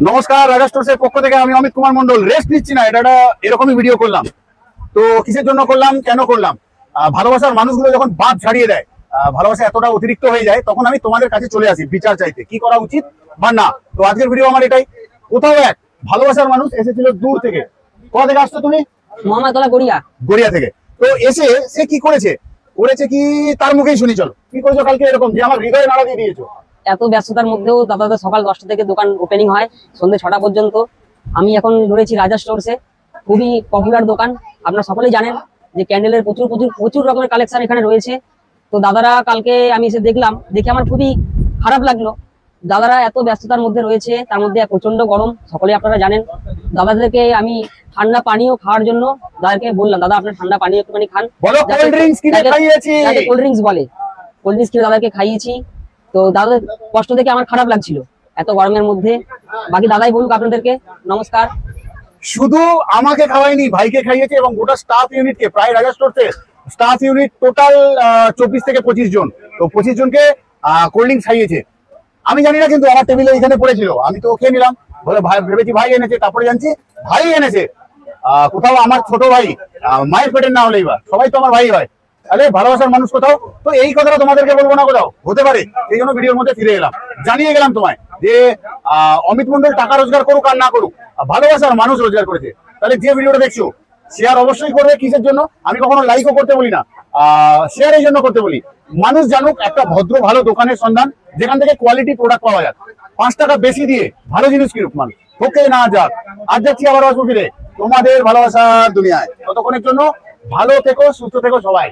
নমস্কার, রাজা স্টোরসের পক্ষ থেকে আমি অমিত কুমার মন্ডল। রেস্ট নিচ্ছি না, এটা এরকমই ভিডিও করলাম। তো কিসের জন্য করলাম, কেন করলাম? ভালোবাসার মানুষগুলো যখন বাদ ছাড়িয়ে দেয়, ভালোবাসা এতটা অতিরিক্ত হয়ে যায়, তখন আমি তোমাদের কাছে চলে আসি বিচার চাইতে, কি করা উচিত বা না। তো আজকের ভিডিও আমার এটাই। কোথাও এক ভালোবাসার মানুষ এসেছিল দূর থেকে। কোথা থেকে আসছো তুমি? মোহাম্মদতলা গড়িয়া। গড়িয়া থেকে। তো এসে সে কি করেছে কি তার মুখেই শুনি। চলো, কি করেছো কালকে এরকম যে আমার হৃদয়ে নাড়া দিয়ে দিয়েছো? এত ব্যস্ততার মধ্যেও দাদাদের সকাল 10টা থেকে দোকান ওপেনিং হয়, সন্ধ্যে 6টা পর্যন্ত। আমি এখন রয়েছি রাজা স্টোরসে, খুবই পপুলার দোকান। আপনারা সকলেই জানেন যে ক্যান্ডেলের প্রচুর প্রচুর প্রচুর রকমের কালেকশন এখানে রয়েছে। তো দাদারা কালকে আমি এসে দেখলাম, দেখে আমার খুবই খারাপ লাগলো। দাদারা এত ব্যস্ততার মধ্যে রয়েছে, তার মধ্যে প্রচন্ড গরম, সকলেই আপনারা জানেন। দাদাদেরকে আমি ঠান্ডা পানীয় খাওয়ার জন্য দাদাকে বললাম, দাদা আপনার ঠান্ডা পানীয় একটুখানি খান। কোল্ড ড্রিঙ্কস কিনে খাইয়েছি, কোল্ড ড্রিঙ্কস বলে, কোল্ড ড্রিঙ্কস কিনে দাদাকে খাইয়েছি। তো দাদার কষ্ট দেখে আমার খারাপ লাগছিল এত গরমের মধ্যে। বাকি দাদাই বলুক আপনাদেরকে। নমস্কার। শুধু আমাকে খাওয়াইনি, ভাইকে খাইয়েছে এবং গোটা স্টাফ ইউনিটকে, প্রায় রাজা স্টোরসের স্টাফ ইউনিট টোটাল 24 থেকে 25 জন। তো 25 জনকে কোল্ড ড্রিঙ্কস খাইয়েছে। আমি জানি না, কিন্তু আমার টেবিলে এখানে পড়েছিল, আমি তো খেয়ে নিলাম। বলে ভাই, ভেবেছি ভাই এনেছে, তারপরে জানছি ভাই এনেছে। কোথাও আমার ছোট ভাই, মায়ের পেটের না হলেই বা, সবাই তো আমার ভাই হয়। আরে ভালোবাসার মানুষ কোথাও। তো এই কথাটা তোমাদেরকে বলবো না, কোথাও হতে পারে, এই জন্য ভিডিওর মধ্যে ফিরে এলাম, জানিয়ে গেলাম তোমায় যে অমিত মন্ডল টাকা রোজগার করুক আর না করুক, ভালোবাসার মানুষ রোজগার করেছে। তাহলে যে ভিডিওটা দেখছো, শেয়ার অবশ্যই করবে। কিসের জন্য? আমি কখনো লাইকও করতে বলি না, শেয়ার এই জন্য করতে বলি, মানুষ জানুক একটা ভদ্র ভালো দোকানের সন্ধান, যেখান থেকে কোয়ালিটি প্রোডাক্ট পাওয়া যায়। 5 টাকা বেশি দিয়ে ভালো জিনিস কিনুক মানুষ, ঠকে না যাক। আজ যাচ্ছি, আবার আসবো ফিরে তোমাদের ভালোবাসার দুনিয়ায়। ততক্ষণের জন্য ভালো থেকো, সুস্থ থেকো সবাই।